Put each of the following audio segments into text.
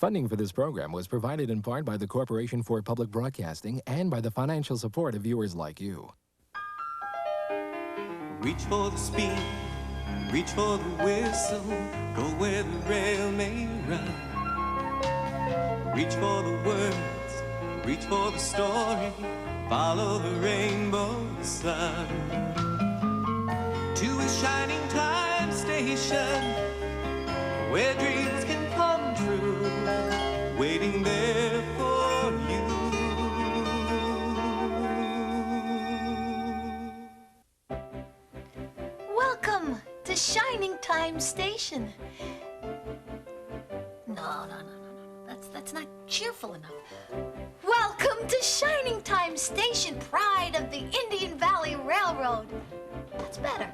Funding for this program was provided in part by the Corporation for Public Broadcasting and by the financial support of viewers like you. Reach for the speed, reach for the whistle, go where the rail may run. Reach for the words, reach for the story, follow the rainbow sun. To a shining time station, where dreams can come true, waiting there for you. Welcome to Shining Time Station. No. That's not cheerful enough. Welcome to Shining Time Station, pride of the Indian Valley Railroad. That's better.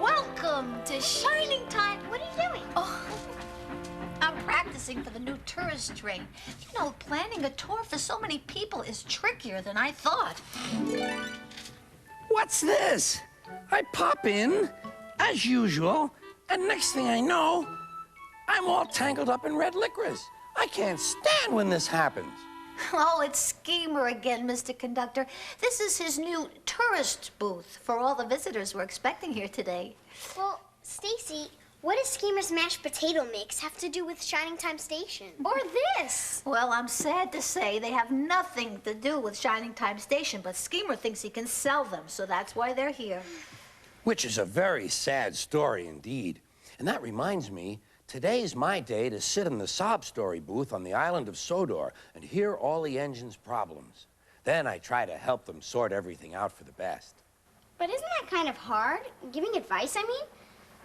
Welcome to Shining Time. What are you doing? Oh, I'm practicing for the new tourist train. You know, planning a tour for so many people is trickier than I thought. What's this? I pop in, as usual, and next thing I know, I'm all tangled up in red licorice. I can't stand when this happens. Oh, it's Schemer again, Mr. Conductor. This is his new tourist booth for all the visitors we're expecting here today. Well, Stacy, what does Schemer's mashed potato mix have to do with Shining Time Station? Or this? Well, I'm sad to say they have nothing to do with Shining Time Station, but Schemer thinks he can sell them, so that's why they're here. Which is a very sad story indeed. And that reminds me, today's my day to sit in the sob story booth on the island of Sodor and hear all the engine's problems. Then I try to help them sort everything out for the best. But isn't that kind of hard? Giving advice, I mean?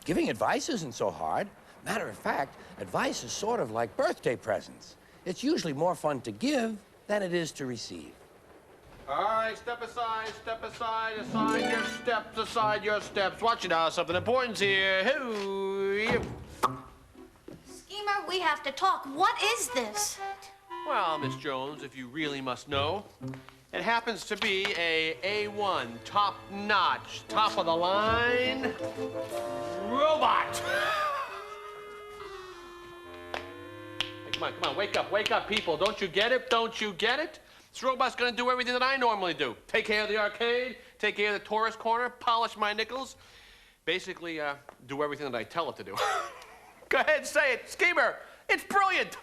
Giving advice isn't so hard. Matter of fact, advice is sort of like birthday presents. It's usually more fun to give than it is to receive. All right, step aside, aside your steps. Watch it now, something important's here. Schemer, we have to talk. What is this? Well, Miss Jones, if you really must know, it happens to be a A1, top-notch, top-of-the-line robot. Hey, come on, wake up, people. Don't you get it? This robot's gonna do everything that I normally do. Take care of the arcade, take care of the tourist corner, polish my nickels. Basically, do everything that I tell it to do. Go ahead, say it. Schemer, it's brilliant.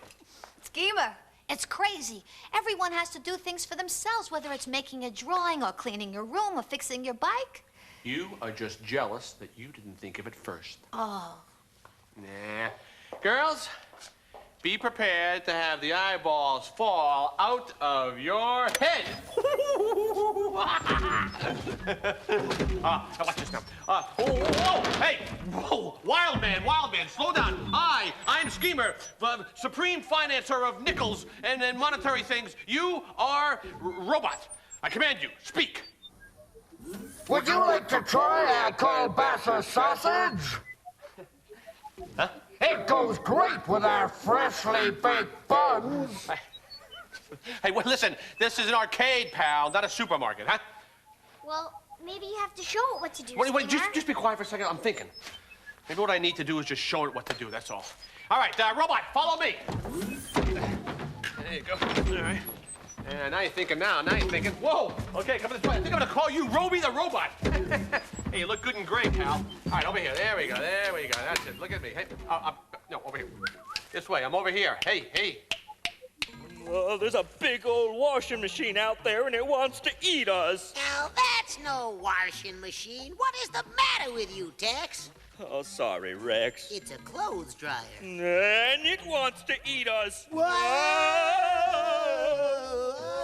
Schemer, it's crazy. Everyone has to do things for themselves, whether it's making a drawing or cleaning your room or fixing your bike. You are just jealous that you didn't think of it first. Oh. Nah. Girls, be prepared to have the eyeballs fall out of your head. Watch this now. Hey! Whoa, wild man, slow down. I'm Schemer, supreme financer of nickels and monetary things. You are robot. I command you, speak. Would you like to try our kielbasa sausage? Huh? It goes great with our freshly baked buns. Hey, well, listen, this is an arcade, pal, not a supermarket, huh? Well, maybe you have to show it what to do, Wait, Schemer. just be quiet for a second. I'm thinking. Maybe what I need to do is just show it what to do, that's all. All right, robot, follow me. There you go. All right. And now you're thinking whoa, okay, come this way. I think I'm gonna call you Roby the Robot. Hey, you look good and gray, pal. All right, over here, there we go, that's it. Look at me, hey, no, over here. This way, I'm over here, hey. Well, there's a big old washing machine out there, and it wants to eat us. Now, that's no washing machine. What is the matter with you, Tex? Oh, sorry, Rex. It's a clothes dryer. And it wants to eat us. Whoa!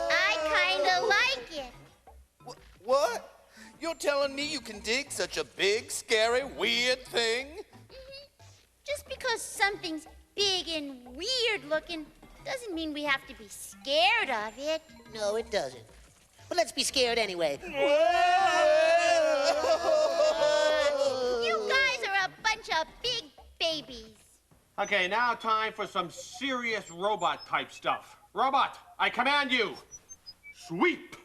I kinda like it. What? You're telling me you can dig such a big, scary, weird thing? Just because something's big and weird looking doesn't mean we have to be scared of it. No, it doesn't. But let's be scared anyway. You guys are a bunch of big babies. Okay, now time for some serious robot-type stuff. Robot, I command you, sweep.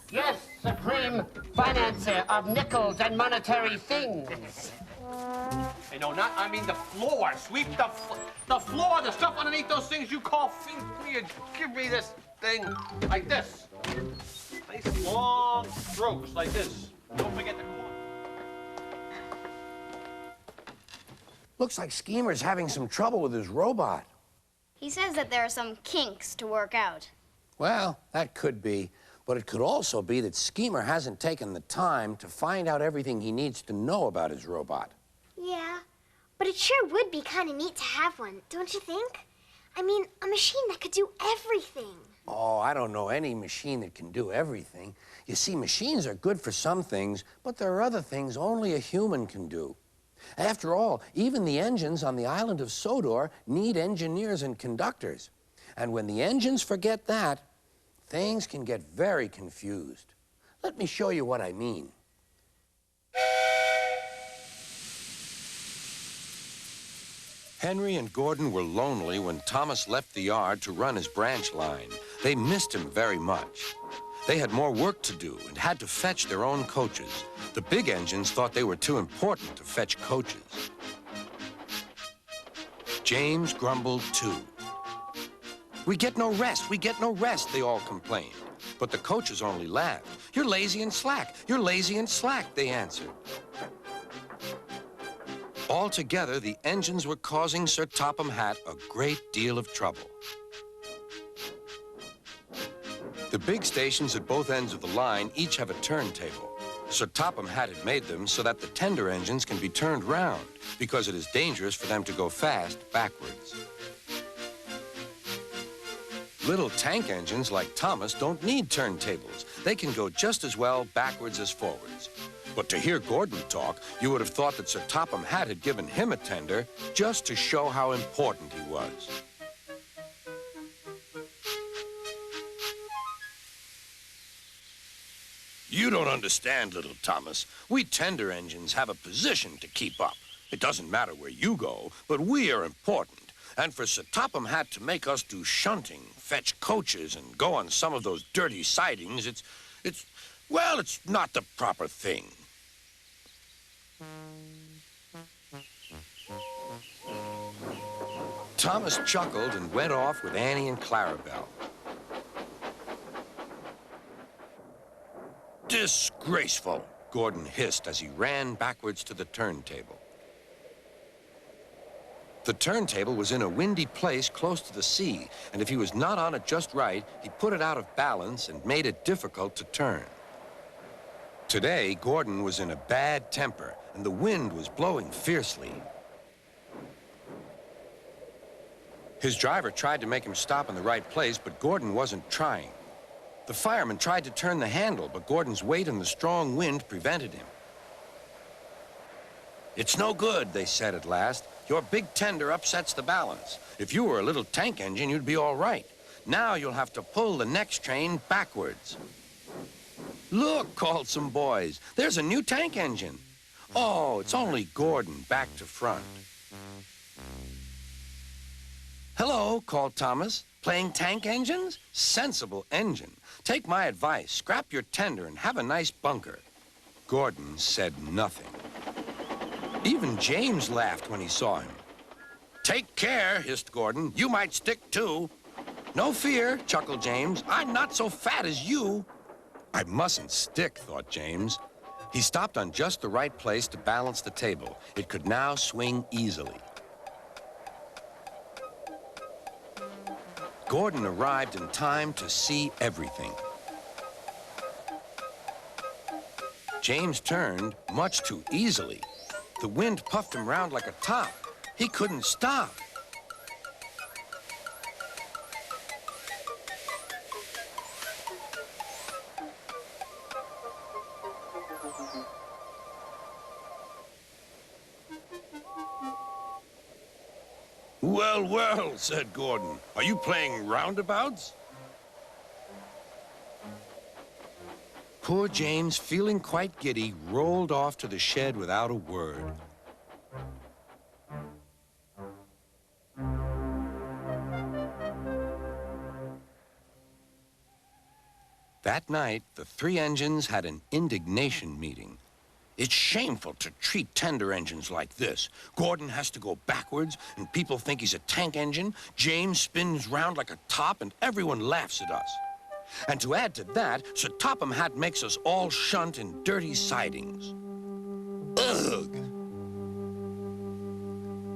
Yes, supreme financier of nickels and monetary things. Hey, no, not, I mean the floor. Sweep the floor, the stuff underneath those things you call feet. Give me this thing like this. Nice long strokes like this. Don't forget the corner. Looks like Schemer's having some trouble with his robot. He says that there are some kinks to work out. Well, that could be. But it could also be that Schemer hasn't taken the time to find out everything he needs to know about his robot. Yeah, but it sure would be kind of neat to have one, don't you think? I mean, a machine that could do everything. Oh, I don't know any machine that can do everything. You see, machines are good for some things, but there are other things only a human can do. After all, even the engines on the island of Sodor need engineers and conductors. And when the engines forget that, things can get very confused. Let me show you what I mean. Henry and Gordon were lonely when Thomas left the yard to run his branch line. They missed him very much. They had more work to do and had to fetch their own coaches. The big engines thought they were too important to fetch coaches. James grumbled too. We get no rest, they all complained. But the coaches only laughed. You're lazy and slack, they answered. Altogether, the engines were causing Sir Topham Hatt a great deal of trouble. The big stations at both ends of the line each have a turntable. Sir Topham Hatt had made them so that the tender engines can be turned round, because it is dangerous for them to go fast backwards. Little tank engines like Thomas don't need turntables. They can go just as well backwards as forwards. But to hear Gordon talk, you would have thought that Sir Topham Hatt had given him a tender just to show how important he was. You don't understand, little Thomas. We tender engines have a position to keep up. It doesn't matter where you go, but we are important. And for Sir Topham Hatt to make us do shunting, fetch coaches, and go on some of those dirty sidings, it's not the proper thing. Thomas chuckled and went off with Annie and Clarabelle. Disgraceful, Gordon hissed as he ran backwards to the turntable. The turntable was in a windy place close to the sea, and if he was not on it just right, he put it out of balance and made it difficult to turn. Today, Gordon was in a bad temper, and the wind was blowing fiercely. His driver tried to make him stop in the right place, but Gordon wasn't trying. The fireman tried to turn the handle, but Gordon's weight and the strong wind prevented him. It's no good, they said at last. Your big tender upsets the balance. If you were a little tank engine, you'd be all right. Now you'll have to pull the next train backwards. Look, called some boys. There's a new tank engine. Oh, it's only Gordon back to front. Hello, called Thomas. Playing tank engines? Sensible engine. Take my advice. Scrap your tender and have a nice bunker. Gordon said nothing. Even James laughed when he saw him. Take care, hissed Gordon. You might stick too. No fear, chuckled James. I'm not so fat as you. I mustn't stick, thought James. He stopped on just the right place to balance the table. It could now swing easily. Gordon arrived in time to see everything. James turned much too easily. The wind puffed him round like a top. He couldn't stop. Well, well, said Gordon. Are you playing roundabouts? Poor James, feeling quite giddy, rolled off to the shed without a word. That night, the three engines had an indignation meeting. It's shameful to treat tender engines like this. Gordon has to go backwards, and people think he's a tank engine. James spins round like a top, and everyone laughs at us. And to add to that, Sir Topham Hatt makes us all shunt in dirty sidings. Ugh!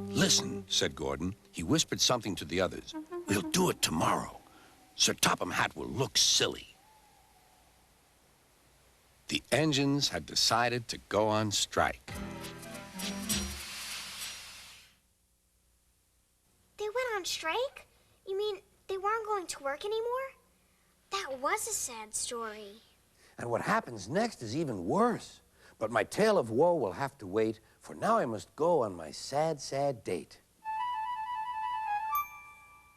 Listen, said Gordon. He whispered something to the others. We'll do it tomorrow. Sir Topham Hatt will look silly. The engines had decided to go on strike. They went on strike? You mean they weren't going to work anymore? That was a sad story. And what happens next is even worse. But my tale of woe will have to wait, for now I must go on my sad, sad date.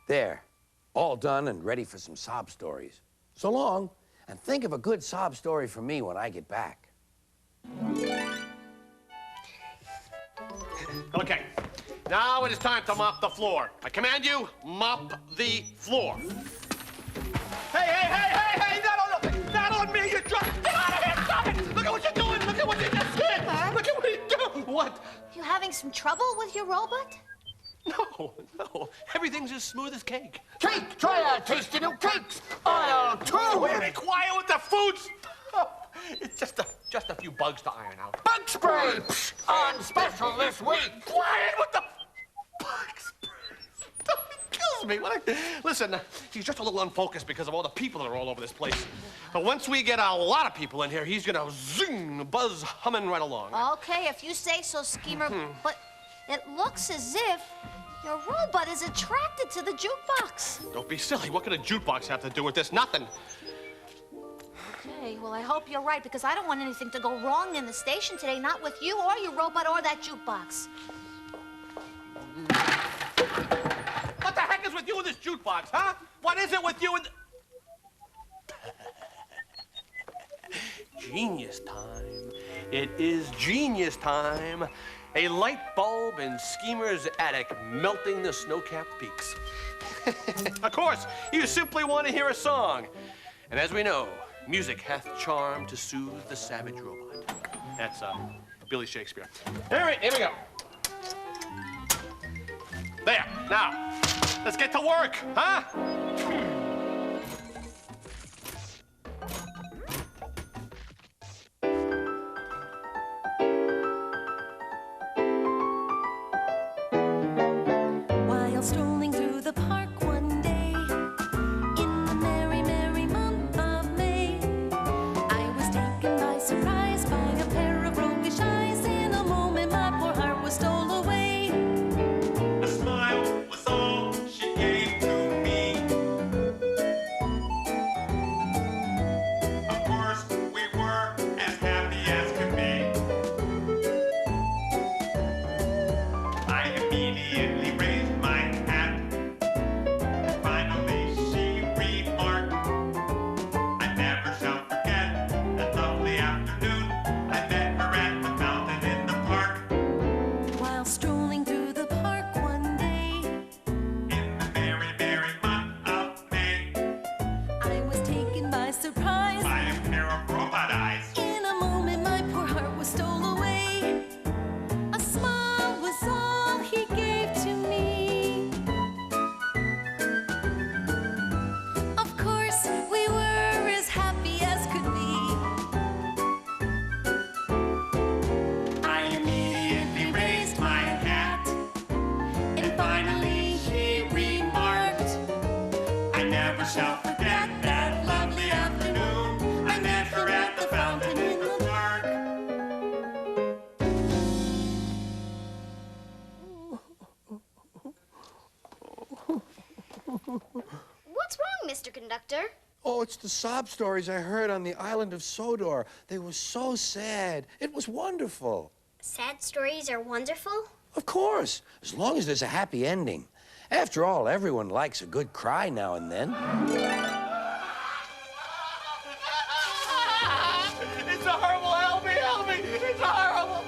There, all done and ready for some sob stories. So long, and think of a good sob story for me when I get back. Okay, now it is time to mop the floor. I command you, mop the floor. Hey, not on me, you drunk! Get out of here, stop it! Look at what you're doing, look at what you just did! Look at what you're doing! What? You having some trouble with your robot? No, everything's as smooth as cake. Cake! Try our tasty new cakes! Aisle 2! Be quiet with the food stuff! It's just a few bugs to iron out. Bug spray! On special this week! Quiet with the bug spray! It kills me. Listen, he's just a little unfocused because of all the people that are all over this place. But once we get a lot of people in here, he's gonna zing, buzz humming right along. Okay, if you say so, Schemer, but it looks as if your robot is attracted to the jukebox. Don't be silly. What could a jukebox have to do with this? Nothing. Okay, well, I hope you're right, because I don't want anything to go wrong in the station today, not with you or your robot or that jukebox. What the heck is with you and this jukebox, huh? What is it with you and... Genius time. It is genius time. A light bulb in Schemer's attic melting the snow-capped peaks. Of course, you simply want to hear a song. And as we know, music hath charm to soothe the savage robot. That's Billy Shakespeare. All right, here we go. There, now, let's get to work, huh? While strolling through the park one day, in the merry, merry month of May, I was taken by surprise by a pair of roguish eyes. In a moment, my poor heart was stole away. A smile was all she gave to me. Of course, we were as happy as could be. I immediately raised my hat. And finally she remarked, I never shall forget that lovely afternoon I met her at the fountain in the park. While strolling through the park one day, In the merry, merry month of May, I was taken by surprise. by a pair of robot eyes. In a moment, my poor heart was stole away. A smile was all he gave to me. Of course, we were as happy as could be. I immediately raised my hat, and finally she remarked, I never shall forget that lovely afternoon I met her at the fountain in the park. What's wrong, Mr. Conductor? Oh, it's the sob stories I heard on the island of Sodor. They were so sad. It was wonderful. Sad stories are wonderful? Of course, as long as there's a happy ending. After all, everyone likes a good cry now and then. It's a horrible, help me! It's a horrible...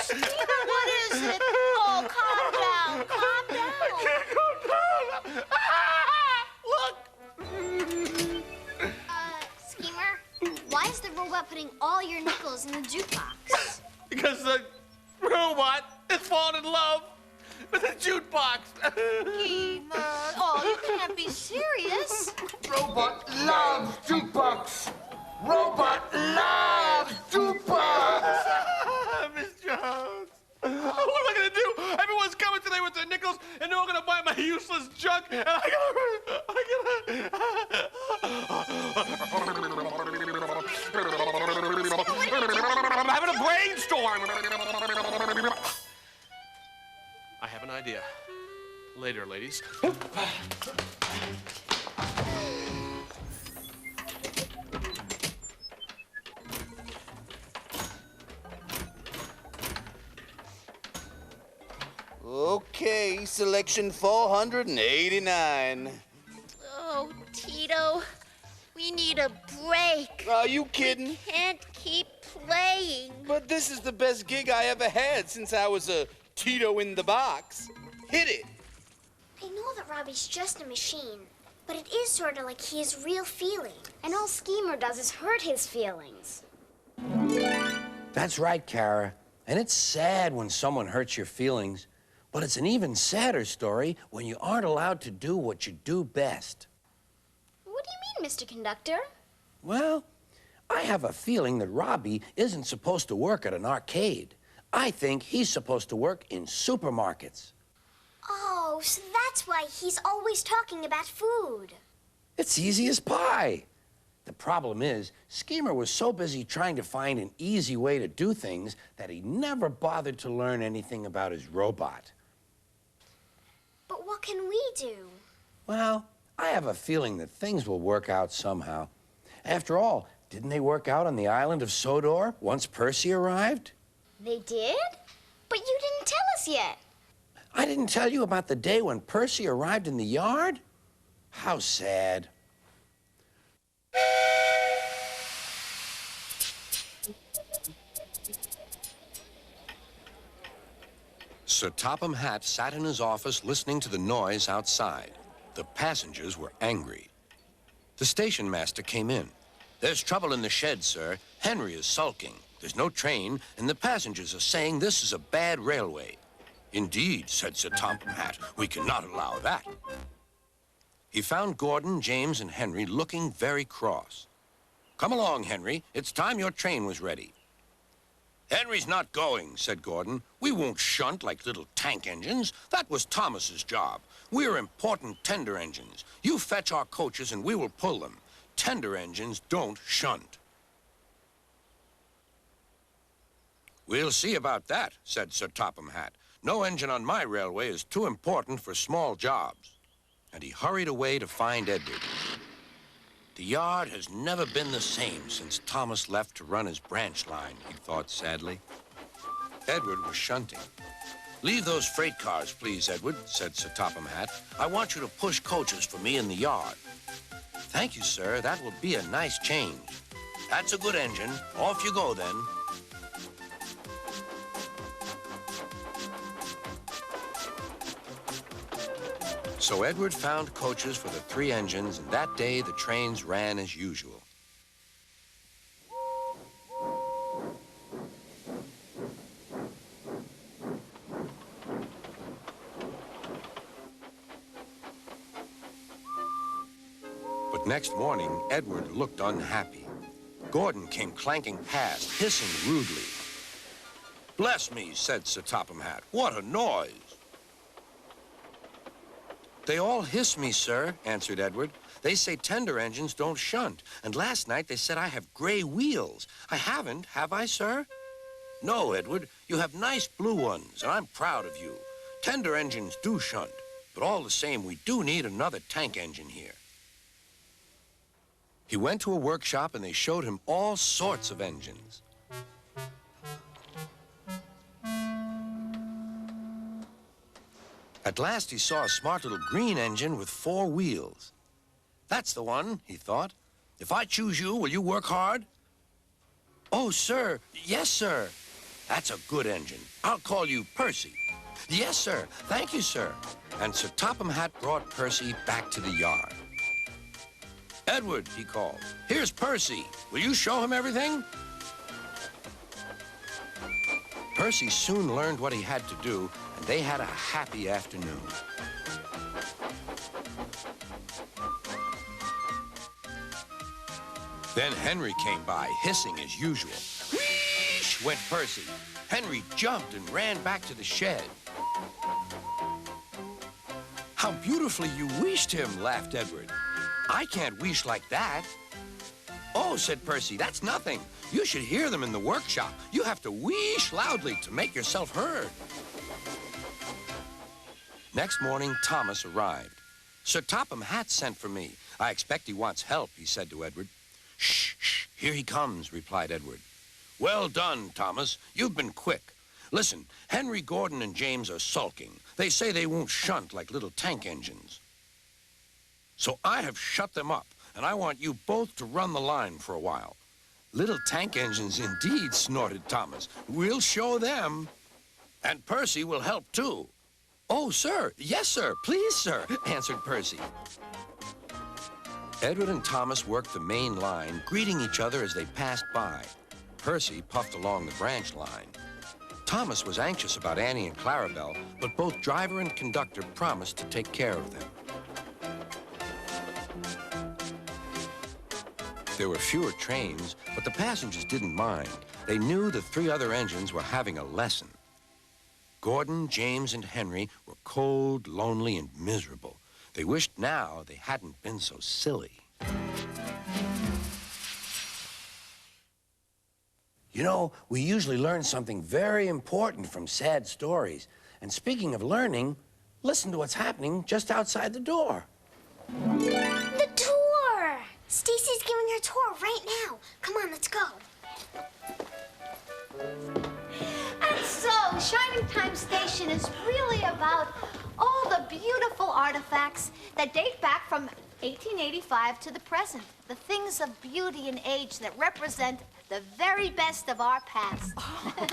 Schemer, what is it? Oh, calm down, calm down. I can't go down! Look! Schemer, why is the robot putting all your robot has fallen in love with a jukebox. Oh, you can't be serious. Robot loves jukebox. Robot loves jukebox. Miss Jones. What am I gonna do? Everyone's coming today with their nickels, and they're all gonna buy my useless junk, and I'm having a brainstorm. I have an idea. Later, ladies. Okay, selection 489. Oh, Tito, we need a break. Are you kidding? Can't keep playing. But this is the best gig I ever had since I was a Tito in the box. Hit it. I know that Robbie's just a machine, but it is sort of like he has real feeling. And all Schemer does is hurt his feelings. That's right, Kara. And it's sad when someone hurts your feelings. But it's an even sadder story when you aren't allowed to do what you do best. What do you mean, Mr. Conductor? Well, I have a feeling that Robbie isn't supposed to work at an arcade. I think he's supposed to work in supermarkets. Oh, so that's why he's always talking about food. It's easy as pie. The problem is, Schemer was so busy trying to find an easy way to do things that he never bothered to learn anything about his robot. But what can we do? Well, I have a feeling that things will work out somehow. After all, didn't they work out on the island of Sodor once Percy arrived? They did? But you didn't tell us yet. I didn't tell you about the day when Percy arrived in the yard? How sad. Sir Topham Hatt sat in his office listening to the noise outside. The passengers were angry. The station master came in. "There's trouble in the shed, sir. Henry is sulking. There's no train, and the passengers are saying this is a bad railway." "Indeed," said Sir Topham Hatt. "We cannot allow that." He found Gordon, James, and Henry looking very cross. "Come along, Henry. It's time your train was ready." "Henry's not going," said Gordon. "We won't shunt like little tank engines. That was Thomas's job. We're important tender engines. You fetch our coaches and we will pull them. Tender engines don't shunt." "We'll see about that," said Sir Topham Hatt. "No engine on my railway is too important for small jobs." And he hurried away to find Edward. The yard has never been the same since Thomas left to run his branch line, he thought sadly. Edward was shunting. "Leave those freight cars, please, Edward," said Sir Topham Hatt. "I want you to push coaches for me in the yard." "Thank you, sir. That will be a nice change." "That's a good engine. Off you go, then." So Edward found coaches for the 3 engines, and that day the trains ran as usual. But next morning, Edward looked unhappy. Gordon came clanking past, hissing rudely. "Bless me," said Sir Topham Hatt. "What a noise!" "They all hiss me, sir," answered Edward. "They say tender engines don't shunt, and last night they said I have gray wheels. I haven't, have I, sir?" "No, Edward, you have nice blue ones, and I'm proud of you. Tender engines do shunt, but all the same, we do need another tank engine here." He went to a workshop, and they showed him all sorts of engines. At last, he saw a smart little green engine with 4 wheels. "That's the one," he thought. "If I choose you, will you work hard?" "Oh, sir. Yes, sir." "That's a good engine. I'll call you Percy." "Yes, sir. Thank you, sir." And Sir Topham Hatt brought Percy back to the yard. "Edward," he called, "here's Percy. Will you show him everything?" Percy Percy soon learned what he had to do, and they had a happy afternoon. Then Henry came by, hissing as usual. Whoosh went Percy. Henry jumped and ran back to the shed. How beautifully you wheeshed him, laughed Edward. I can't wheesh like that. Oh, said Percy, that's nothing. You should hear them in the workshop. You have to wheesh loudly to make yourself heard. Next morning, Thomas arrived. Sir Topham Hatt sent for me. I expect he wants help, he said to Edward. Shh, shh, here he comes, replied Edward. Well done, Thomas. You've been quick. Listen, Henry, Gordon, and James are sulking. They say they won't shunt like little tank engines. So I have shut them up, and I want you both to run the line for a while. Little tank engines indeed, snorted Thomas. We'll show them. And Percy will help, too. Oh, sir. Yes, sir. Please, sir, answered Percy. Edward and Thomas worked the main line, greeting each other as they passed by. Percy puffed along the branch line. Thomas was anxious about Annie and Clarabelle, but both driver and conductor promised to take care of them. There were fewer trains, but the passengers didn't mind. They knew the three other engines were having a lesson. Gordon, James, and Henry were cold, lonely, and miserable. They wished now they hadn't been so silly. You know, we usually learn something very important from sad stories. And speaking of learning, listen to what's happening just outside the door. The tour! Stacy's giving her tour right now. Come on, let's go. And so, Shining Time Station is really about all the beautiful artifacts that date back from 1885 to the present. The things of beauty and age that represent the very best of our past. Oh, thank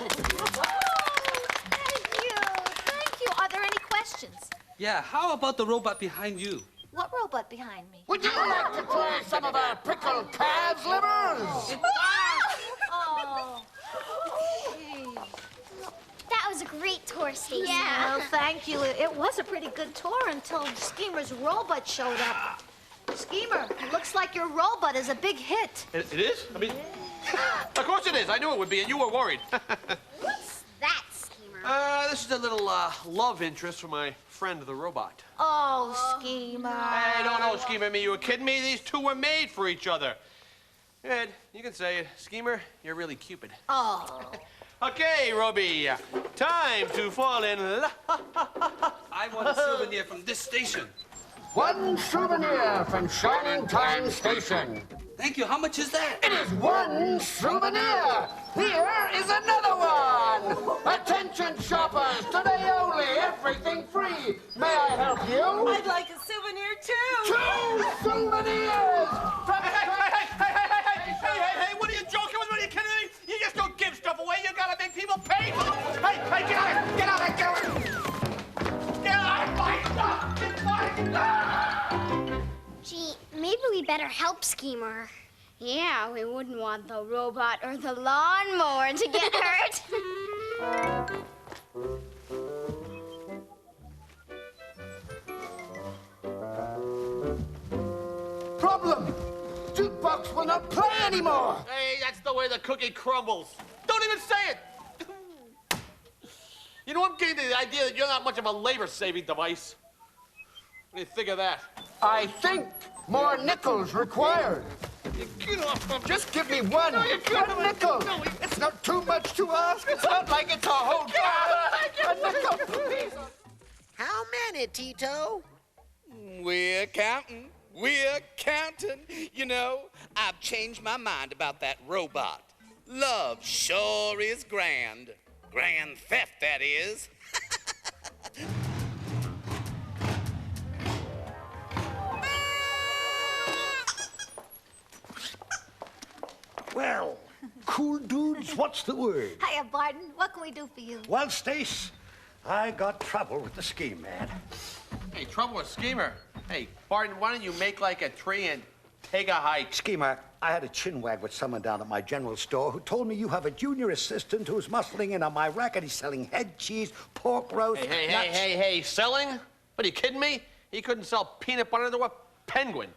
you. Thank you. Are there any questions? Yeah, how about the robot behind you? What robot behind me? Would you like to try some of our pickled calves livers? Oh. That was a great tour, Stacy. Yeah. Well, thank you. It was a pretty good tour until Schemer's robot showed up. Schemer, it looks like your robot is a big hit. It is? I mean, of course it is. I knew it would be, and you were worried. What's that, Schemer? This is a little love interest for my friend, the robot. Oh, Schemer. Hey, no, Schemer. You were kidding me? These two were made for each other. Ed, you can say it. Schemer, you're really Cupid. Oh. Okay, Robbie. Time to fall in love. I want a souvenir from this station. One souvenir from Shining Time Station. Thank you. How much is that? It is one souvenir. Here is another one. Attention shoppers, today only, everything free. May I help you? I'd like a souvenir too. 2 souvenirs. Hey, what are you joking with? What are you kidding me? You just don't give stuff away. You gotta make people pay for it. Hey, get out of here. Get out of here. Get out of my stuff. It's my stuff. Gee, maybe we better help Schemer. Yeah, we wouldn't want the robot or the lawnmower to get hurt. Problem. Jukebox will not play anymore. Hey, that's the way the cookie crumbles. Don't even say it. You know, I'm getting to the idea that you're not much of a labor-saving device. What do you think of that? I think more nickels required. Get off of me. Just give me one. No, you can't. One nickel. No, it's not too much to ask. It's not like it's a whole jar. A nickel, please. How many, Tito? We're counting. We're counting. You know, I've changed my mind about that robot. Love sure is grand. Grand theft, that is. Well, cool dudes, what's the word? Hiya, Barton. What can we do for you? Well, Stace, I got trouble with the scheme man. Hey, trouble with Schemer. Hey, Barton, why don't you make like a tree and take a hike? Schemer, I had a chinwag with someone down at my general store who told me you have a junior assistant who's muscling in on my racket. He's selling head cheese, pork roast, Hey, selling? What, are you kidding me? He couldn't sell peanut butter to a penguin.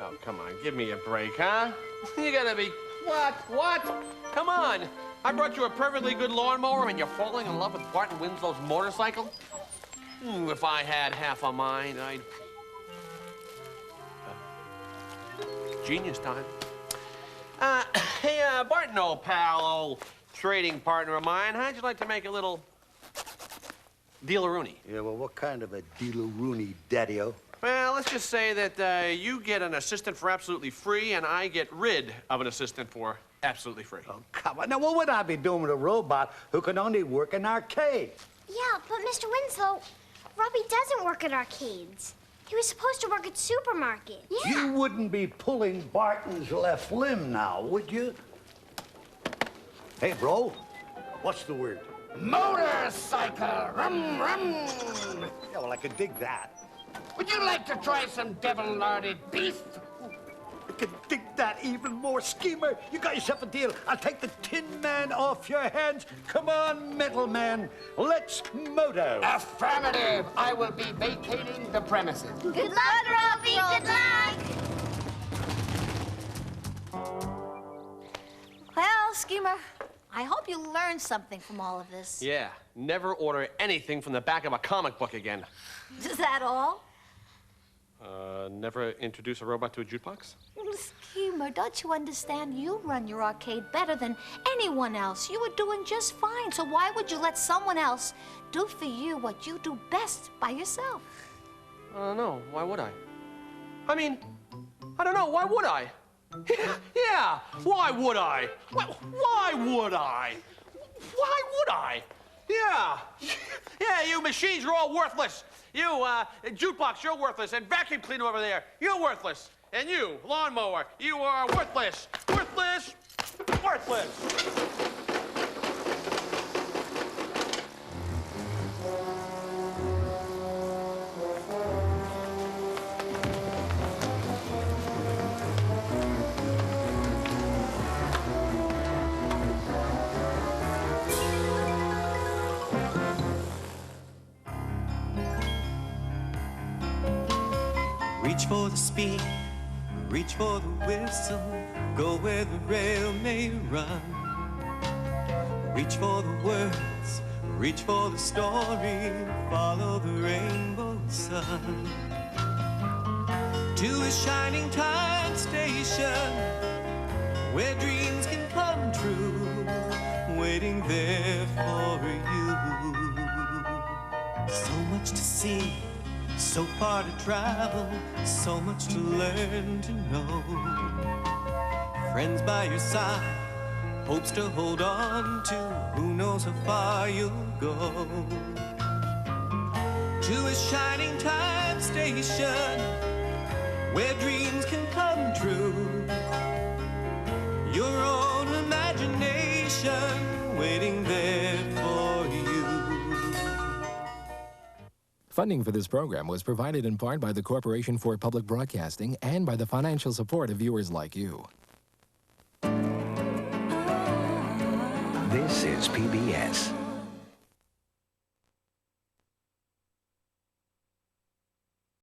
Oh, come on, give me a break, huh? You gotta be... What? Come on. I brought you a perfectly good lawnmower and you're falling in love with Barton Winslow's motorcycle? If I had half a mind, I'd... Genius time. Hey, Barton, old pal, old trading partner of mine, how'd you like to make a little deal-a-rooney? Yeah, well, what kind of a deal-a-rooney, Daddy-o? Well, let's just say that you get an assistant for absolutely free, and I get rid of an assistant for absolutely free. Oh, come on. Now, what would I be doing with a robot who can only work in arcades? Yeah, but Mr. Winslow, Robbie doesn't work at arcades. He was supposed to work at supermarkets. Yeah. You wouldn't be pulling Barton's left limb now, would you? Hey, bro, what's the word? Motorcycle! Rum, rum! Yeah, well, I could dig that. Would you like to try some devil-larded beef? I could dig that even more, Schemer. You got yourself a deal. I'll take the Tin Man off your hands. Come on, Metal Man. Let's moto. Affirmative. I will be vacating the premises. Good luck, Robbie. Good luck. Well, Schemer, I hope you learned something from all of this. Yeah, never order anything from the back of a comic book again. Is that all? Never introduce a robot to a jukebox? Schemer, don't you understand? You run your arcade better than anyone else. You were doing just fine, so why would you let someone else do for you what you do best by yourself? I don't know. Why would I? I mean, I don't know. Why would I? Yeah, why would I? Why would I? Why would I? Yeah. Yeah, you machines are all worthless. You, jukebox, you're worthless. And vacuum cleaner over there, you're worthless. And you, lawnmower, you are worthless. Worthless. Worthless. Reach for the speed, reach for the whistle, go where the rail may run. Reach for the words, reach for the story, follow the rainbow sun. To a shining time station, where dreams can come true, waiting there for you. So much to see, so far to travel, so much to learn to know. Friends by your side, hopes to hold on to, who knows how far you'll go. To a shining time station, where dreams can come true. Your own imagination waiting there for you. Funding for this program was provided in part by the Corporation for Public Broadcasting and by the financial support of viewers like you. This is PBS.